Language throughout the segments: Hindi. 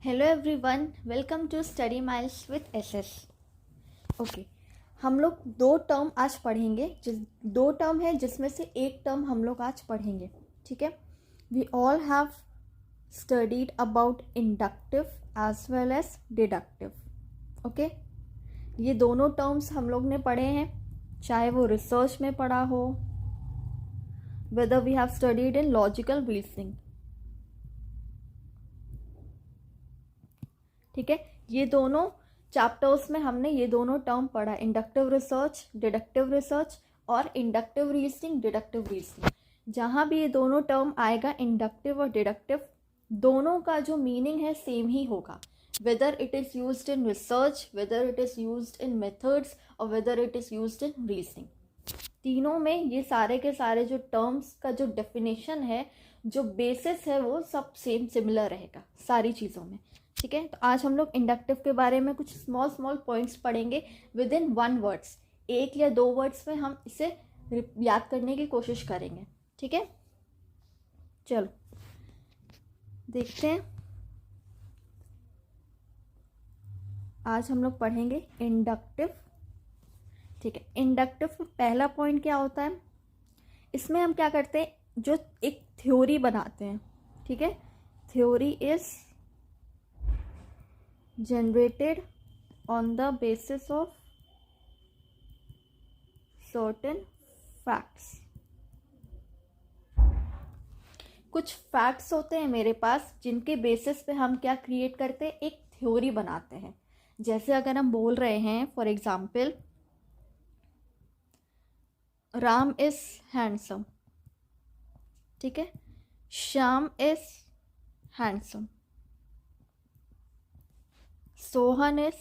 Hello everyone, welcome to study miles with SS. Okay, हम लोग दो टर्म आज पढ़ेंगे। दो टर्म है जिसमें से एक टर्म हम लोग आज पढ़ेंगे। ठीक है, we all have studied about inductive as well as deductive. Okay, ये दोनों टर्म्स हम लोग ने पढ़े हैं, चाहे वो रिसर्च में पढ़ा हो, whether we have studied in logical reasoning. ठीक है, ये दोनों चैप्टर्स में हमने ये दोनों टर्म पढ़ा, इंडक्टिव रिसर्च, डिडक्टिव रिसर्च और इंडक्टिव रीजनिंग, डिडक्टिव रीजनिंग। जहाँ भी ये दोनों टर्म आएगा, इंडक्टिव और डिडक्टिव, दोनों का जो मीनिंग है सेम ही होगा, whether it is used in research, whether it is used in methods और whether it is used in reasoning. तीनों में ये सारे के सारे जो टर्म्स का जो डेफिनेशन है, जो बेसिस है, वो सब सेम सिमिलर रहेगा सारी चीज़ों में। ठीक है, तो आज हम लोग इंडक्टिव के बारे में कुछ स्मॉल स्मॉल पॉइंट्स पढ़ेंगे विद इन वन वर्ड्स। एक या दो वर्ड्स में हम इसे याद करने की कोशिश करेंगे। ठीक है, चलो देखते हैं। आज हम लोग पढ़ेंगे इंडक्टिव। ठीक है, इंडक्टिव में पहला पॉइंट क्या होता है, इसमें हम क्या करते हैं, जो एक थ्योरी बनाते हैं। ठीक है, theory is generated on the basis of certain facts। कुछ फैक्ट्स होते हैं मेरे पास, जिनके बेसिस पे हम क्या क्रिएट करते हैं, एक थ्योरी बनाते हैं। जैसे अगर हम बोल रहे हैं, for example, Ram is handsome. ठीक है, Shyam is handsome, Sohan is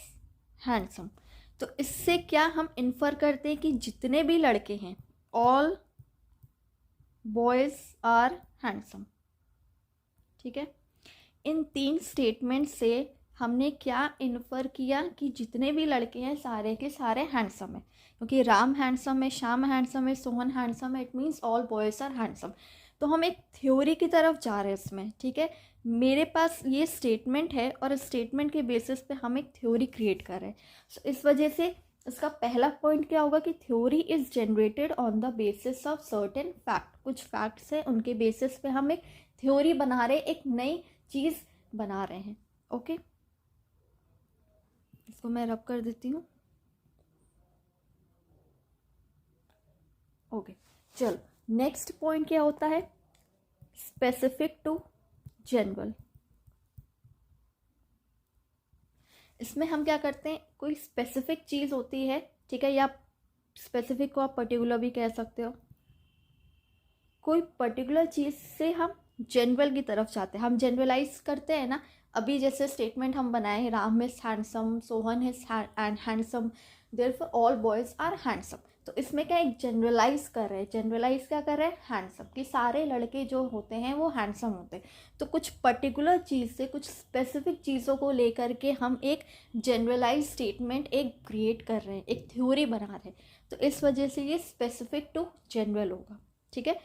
handsome. तो इससे क्या हम इन्फर करते हैं कि जितने भी लड़के हैं, ऑल बॉयज आर हैंडसम। ठीक है, इन तीन स्टेटमेंट से हमने क्या इन्फर किया कि जितने भी लड़के हैं सारे के सारे हैंडसम है, क्योंकि राम हैंडसम है, श्याम हैंडसम है, सोहन हैंडसम है, it means all boys are handsome. तो हम एक थ्योरी की तरफ जा रहे हैं इसमें। ठीक है, मेरे पास ये स्टेटमेंट है और इस स्टेटमेंट के बेसिस पे हम एक थ्योरी क्रिएट कर रहे हैं। सो इस वजह से इसका पहला पॉइंट क्या होगा कि theory is generated on the basis of certain fact. कुछ फैक्ट्स हैं, उनके बेसिस पे हम एक थ्योरी बना रहे हैं, एक नई चीज़ बना रहे हैं। ओके, इसको मैं रब कर देती हूँ। ओके, चलो नेक्स्ट पॉइंट क्या होता है, स्पेसिफिक टू जनरल। इसमें हम क्या करते हैं, कोई स्पेसिफिक चीज़ होती है। ठीक है, या स्पेसिफिक को आप पर्टिकुलर भी कह सकते हो। कोई पर्टिकुलर चीज़ से हम जनरल की तरफ जाते हैं, हम जनरलाइज करते हैं ना। अभी जैसे स्टेटमेंट हम बनाए हैं, Ram is handsome, Sohan is handsome, therefore all boys are handsome. तो इसमें क्या एक जनरलाइज कर रहे हैं, जनरलाइज क्या कर रहे हैं, हैंडसम, कि सारे लड़के जो होते हैं वो हैंडसम होते हैं। तो कुछ पर्टिकुलर चीज़ से, कुछ स्पेसिफिक चीज़ों को लेकर के हम एक जनरलाइज स्टेटमेंट एक क्रिएट कर रहे हैं, एक थ्योरी बना रहे हैं। तो इस वजह से ये स्पेसिफिक टू जनरल होगा। ठीक है,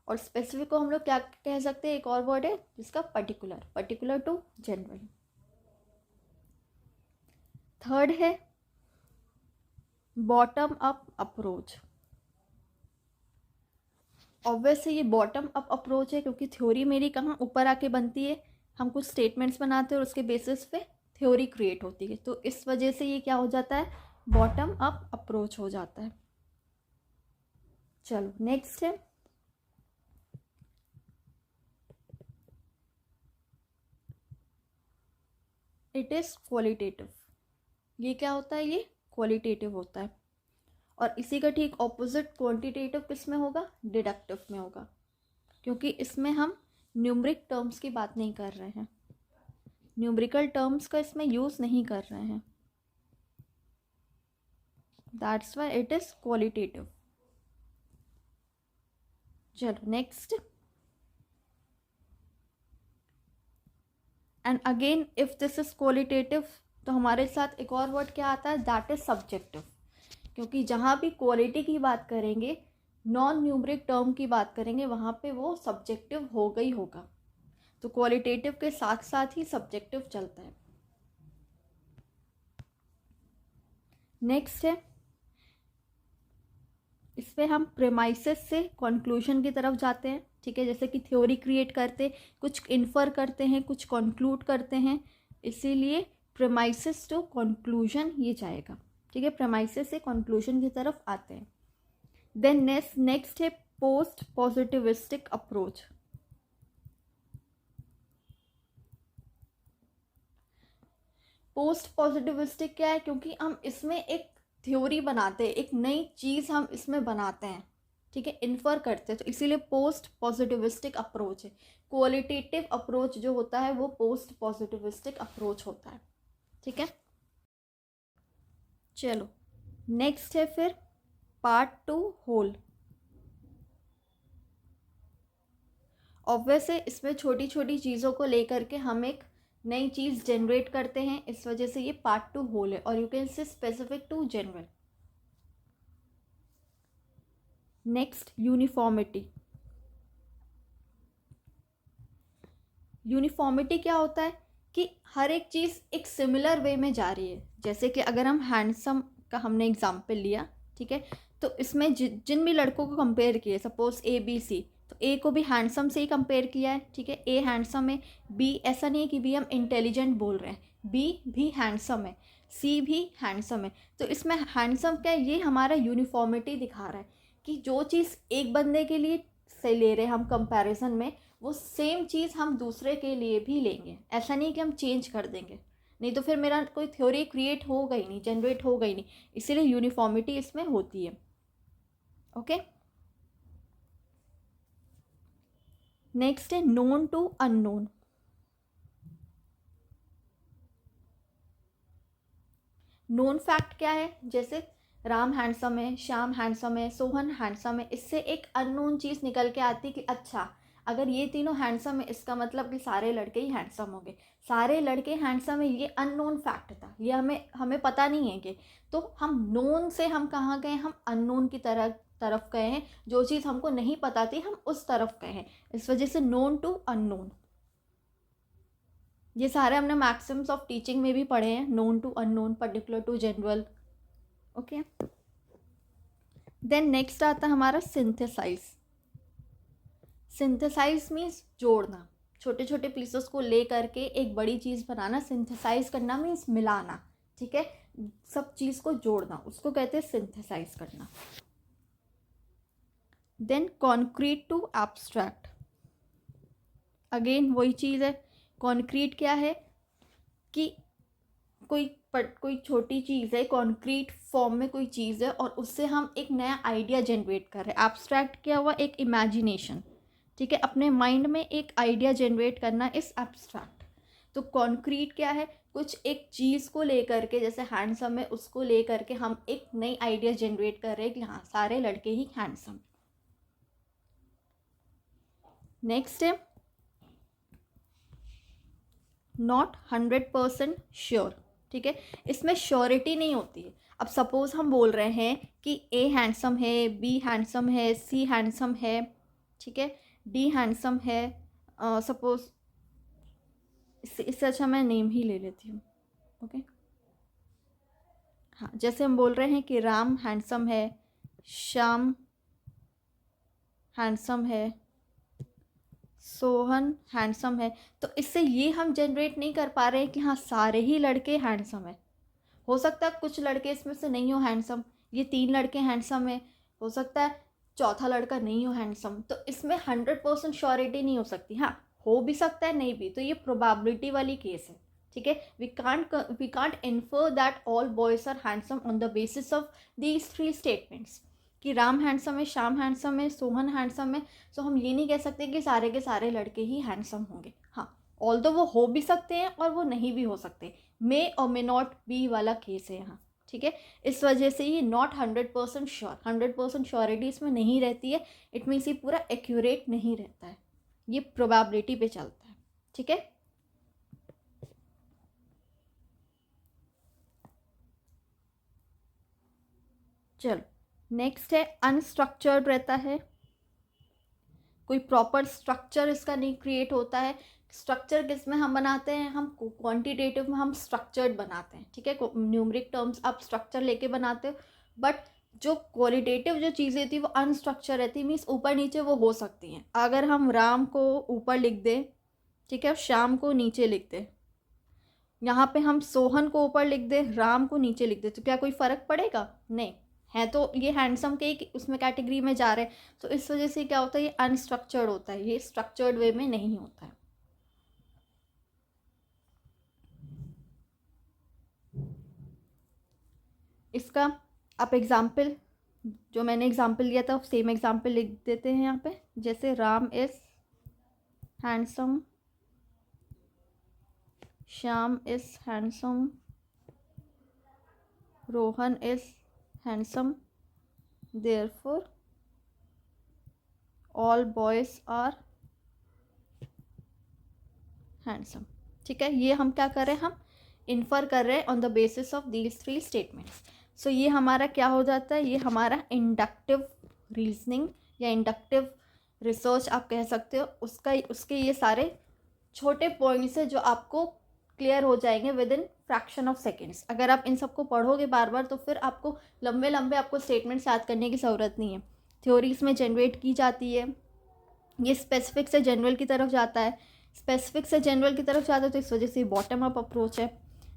और स्पेसिफिक को हम लोग क्या कह सकते हैं, एक और वर्ड है जिसका particular, particular to general. Third है बॉटम अप अप्रोच। ऑब्वियसली ये बॉटम अप अप्रोच है, क्योंकि थ्योरी मेरी कहाँ ऊपर आके बनती है, हम कुछ स्टेटमेंट्स बनाते हैं और उसके बेसिस पे थ्योरी क्रिएट होती है। तो इस वजह से ये क्या हो जाता है, बॉटम अप अप्रोच हो जाता है। चलो नेक्स्ट है इट इज़ क्वालिटेटिव। ये क्या होता है, ये क्वालिटेटिव होता है। और इसी का ठीक ऑपोजिट क्वांटिटेटिव किस में होगा, डिडक्टिव में होगा, क्योंकि इसमें हम न्यूमरिक टर्म्स की बात नहीं कर रहे हैं, न्यूमरिकल टर्म्स का इसमें यूज़ नहीं कर रहे हैं। That's why it is qualitative. चलो next, and again if this is qualitative, तो हमारे साथ एक और वर्ड क्या आता है, दैट इज सब्जेक्टिव। क्योंकि जहाँ भी क्वालिटी की बात करेंगे, नॉन न्यूमरिक टर्म की बात करेंगे, वहाँ पे वो सब्जेक्टिव होगा ही होगा। तो क्वालिटेटिव के साथ साथ ही सब्जेक्टिव चलता है। नेक्स्ट है, इसमें हम प्रेमाइसेस से कंक्लूजन की तरफ जाते हैं, ठीक है। जैसे कि थ्योरी क्रिएट करते, कुछ इन्फर करते हैं, कुछ कंक्लूड करते हैं, इसीलिए प्रेमाइसेस टू कंक्लूजन ये जाएगा, ठीक है। प्रेमाइसेस से कंक्लूजन की तरफ आते हैं। देन नेक्स्ट है post positivistic approach. Post positivistic क्या है, क्योंकि हम इसमें एक थ्योरी बनाते हैं, एक नई चीज़ हम इसमें बनाते हैं, ठीक है, इन्फर करते हैं, तो इसीलिए पोस्ट पॉजिटिविस्टिक अप्रोच है। क्वालिटेटिव अप्रोच जो होता है वो पोस्ट पॉजिटिविस्टिक अप्रोच होता है, ठीक है। चलो नेक्स्ट है फिर पार्ट 2 होल। ऑब्वियस है, इसमें छोटी छोटी चीज़ों को लेकर के हम एक नई चीज़ जनरेट करते हैं, इस वजह से ये पार्ट 2 होल है, और you can say specific to general. Next uniformity. Uniformity क्या होता है कि हर एक चीज़ एक सिमिलर वे में जा रही है। जैसे कि अगर हम हैंडसम का हमने एग्जाम्पल लिया, ठीक है, तो इसमें जिन भी लड़कों को कंपेयर किए, सपोज ए बी सी, तो ए को भी हैंडसम से ही कंपेयर किया है, ठीक है, ए हैंडसम है, बी ऐसा नहीं है कि बी हम इंटेलिजेंट बोल रहे हैं, बी भी हैंडसम है, सी भी हैंडसम है। तो इसमें हैंडसम क्या है, ये हमारा यूनिफॉर्मिटी दिखा रहा है कि जो चीज़ एक बंदे के लिए से ले रहे हैं हम कंपैरिजन में, वो सेम चीज़ हम दूसरे के लिए भी लेंगे। ऐसा नहीं कि हम चेंज कर देंगे, नहीं तो फिर मेरा कोई थ्योरी क्रिएट होगा ही नहीं, जनरेट होगा ही नहीं, इसीलिए यूनिफॉर्मिटी इसमें होती है। ओके, नेक्स्ट है known to unknown. Known fact क्या है, जैसे राम हैंडसम है, श्याम हैंडसम है, सोहन हैंडसम है, इससे एक अननोन चीज़ निकल के आती है कि अच्छा अगर ये तीनों हैंडसम है इसका मतलब कि सारे लड़के ही हैंडसम होंगे। सारे लड़के हैंडसम है, ये अननोन फैक्ट था, ये हमें पता नहीं है कि, तो हम नोन से हम कहाँ गए, हम अननोन की तरफ गए हैं। जो चीज़ हमको नहीं पता थी हम उस तरफ गए हैं, इस वजह से नोन टू अननोन। ये सारे हमने मैक्सिम्स ऑफ टीचिंग में भी पढ़े हैं, known to unknown, particular to general. Okay, then next आता है हमारा सिंथेसाइज। सिंथेसाइज मीन्स जोड़ना, छोटे छोटे पीसेस को ले करके एक बड़ी चीज़ बनाना। सिंथेसाइज करना मीन्स मिलाना, ठीक है, सब चीज़ को जोड़ना, उसको कहते हैं सिंथेसाइज करना। Then concrete to abstract, again वही चीज़ है। कॉन्क्रीट क्या है कि कोई छोटी चीज़ है, कॉन्क्रीट फॉर्म में कोई चीज़ है, और उससे हम एक नया आइडिया जनरेट कर रहे हैं। एब्स्ट्रैक्ट क्या हुआ, एक इमेजिनेशन, ठीक है, अपने माइंड में एक आइडिया जनरेट करना इस एब्स्ट्रैक्ट। तो कॉन्क्रीट क्या है, कुछ एक चीज़ को लेकर के, जैसे हैंडसम है, उसको लेकर के हम एक नई आइडिया जनरेट कर रहे हैं कि हाँ सारे लड़के ही हैंडसम। नेक्स्ट है नॉट 100% श्योर, ठीक है, इसमें श्योरिटी नहीं होती है। अब सपोज हम बोल रहे हैं कि ए हैंडसम है, बी हैंडसम है, सी हैंडसम है, ठीक है, डी हैंडसम है, सपोज इससे अच्छा मैं नेम ही ले लेती हूँ। ओके, हाँ, जैसे हम बोल रहे हैं कि राम हैंडसम है, श्याम हैंडसम है, सोहन हैंडसम है, तो इससे ये हम जनरेट नहीं कर पा रहे हैं कि हाँ सारे ही लड़के हैंडसम है। हो सकता है कुछ लड़के इसमें से नहीं हो हैंडसम, ये 3 लड़के हैंडसम है, हो सकता है चौथा लड़का नहीं हो हैंडसम, तो इसमें 100% श्योरिटी नहीं हो सकती। हाँ, हो भी सकता है, नहीं भी, तो ये प्रोबेबिलिटी वाली केस है, ठीक है। We can't infer that all boys are handsome on the basis of these 3 statements कि राम हैंडसम है, श्याम हैंडसम है, सोहन हैंडसम है। सो हम ये नहीं कह सकते कि सारे के सारे लड़के ही हैंडसम होंगे। हाँ, ऑल्दो वो हो भी सकते हैं और वो नहीं भी हो सकते, मे और मे नॉट बी वाला केस है यहाँ, ठीक है। इस वजह से ये नॉट 100% श्योर, 100% श्योरिटी इसमें नहीं रहती है। इट मीन्स ये पूरा एक्यूरेट नहीं रहता है, ये प्रोबेबिलिटी पे चलता है, ठीक है। चलो नेक्स्ट है अनस्ट्रक्चर्ड रहता है, कोई प्रॉपर स्ट्रक्चर इसका नहीं क्रिएट होता है, स्ट्रक्चर किस में हम बनाते हैं, हम क्वांटिटेटिव में हम स्ट्रक्चर्ड बनाते हैं, ठीक है। न्यूमरिक टर्म्स आप स्ट्रक्चर लेके बनाते हो, बट जो क्वालिटेटिव जो चीज़ें थी वो अनस्ट्रक्चर रहती, मीन्स ऊपर नीचे वो हो सकती हैं। अगर हम राम को ऊपर लिख दें, ठीक है, और श्याम को नीचे लिख दें, यहाँ पे हम सोहन को ऊपर लिख दें, राम को नीचे लिख दें, तो क्या कोई फ़र्क पड़ेगा? नहीं है। तो ये हैंडसम के ही उसमें कैटेगरी में जा रहे हैं, तो इस वजह से क्या होता है, ये अनस्ट्रक्चर्ड होता है, ये स्ट्रक्चर्ड वे में नहीं होता है। इसका आप एग्जाम्पल, जो मैंने एग्जाम्पल लिया था सेम एग्जाम्पल लिख देते हैं यहाँ पे। जैसे Ram is handsome, Shyam is handsome, Rohan is handsome, therefore all boys are handsome. ठीक है, ये हम क्या कर रहे हैं, हम इन्फर कर रहे हैं on the basis of these 3 statements. So ये हमारा क्या हो जाता है, ये हमारा इंडक्टिव रीजनिंग या इंडक्टिव रिसर्च आप कह सकते हो। उसके ये सारे छोटे पॉइंट्स है जो आपको क्लियर हो जाएंगे with in fraction of seconds. अगर आप इन सबको पढ़ोगे बार बार तो फिर आपको लंबे लंबे आपको स्टेटमेंट्स याद करने की ज़रूरत नहीं है। थ्योरीज में जनरेट की जाती है, ये स्पेसिफिक से जनरल की तरफ जाता है, स्पेसिफिक से जनरल की तरफ जाता है, तो इस वजह से बॉटम अप अप्रोच है।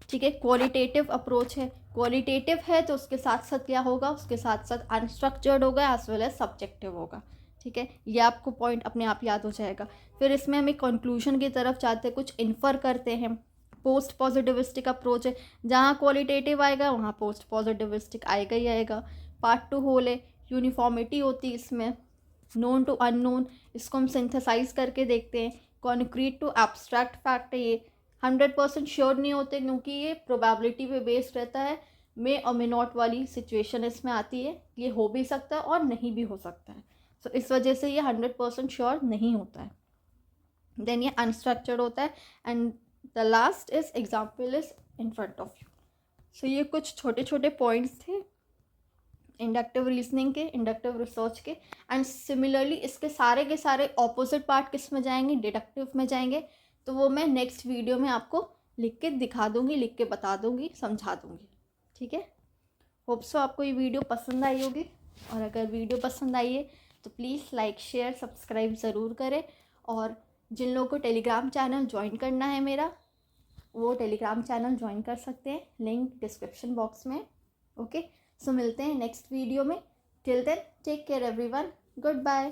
ठीक है, क्वालिटेटिव अप्रोच है। क्वालिटेटिव है तो उसके साथ साथ क्या होगा, उसके साथ साथ अनस्ट्रक्चर्ड होगा एज वेल एज सब्जेक्टिव होगा। ठीक है, ये आपको पॉइंट अपने आप याद हो जाएगा। फिर इसमें हम एक कंक्लूजन की तरफ जाते हैं, कुछ इन्फर करते हैं। पोस्ट पॉजिटिविस्टिक अप्रोच है, जहाँ क्वालिटेटिव आएगा वहाँ पोस्ट पॉजिटिविस्टिक आएगा ही आएगा। पार्ट 2 होल है, यूनिफॉर्मिटी होती है इसमें, नोन टू अननोन, इसको हम सिंथेसाइज करके देखते हैं। कॉन्क्रीट टू एब्स्ट्रैक्ट फैक्ट है, ये 100% श्योर नहीं होते क्योंकि ये प्रोबेबिलिटी पे बेस्ड रहता है। मे और मे नॉट वाली सिचुएशन इसमें आती है, ये हो भी सकता है और नहीं भी हो सकता है। सो इस वजह से ये 100% श्योर नहीं होता है। देन ये अनस्ट्रक्चर्ड होता है। And the last is example is in front of you. So ये कुछ छोटे छोटे पॉइंट्स थे इंडक्टिव रीजनिंग के, इंडक्टिव रिसर्च के। एंड सिमिलरली इसके सारे के सारे ऑपोजिट पार्ट किस में जाएंगे, डिडक्टिव में जाएंगे। तो वो मैं नेक्स्ट वीडियो में आपको लिख के दिखा दूंगी, लिख के बता दूंगी, समझा दूंगी। ठीक है, होप सो आपको ये वीडियो पसंद आई होगी। और अगर वीडियो पसंद आई है तो प्लीज़ लाइक शेयर सब्सक्राइब ज़रूर करें। और जिन लोगों को टेलीग्राम चैनल ज्वाइन करना है मेरा, वो टेलीग्राम चैनल ज्वाइन कर सकते हैं, लिंक डिस्क्रिप्शन बॉक्स में। ओके, सो मिलते हैं नेक्स्ट वीडियो में। Till then take care everyone, good bye.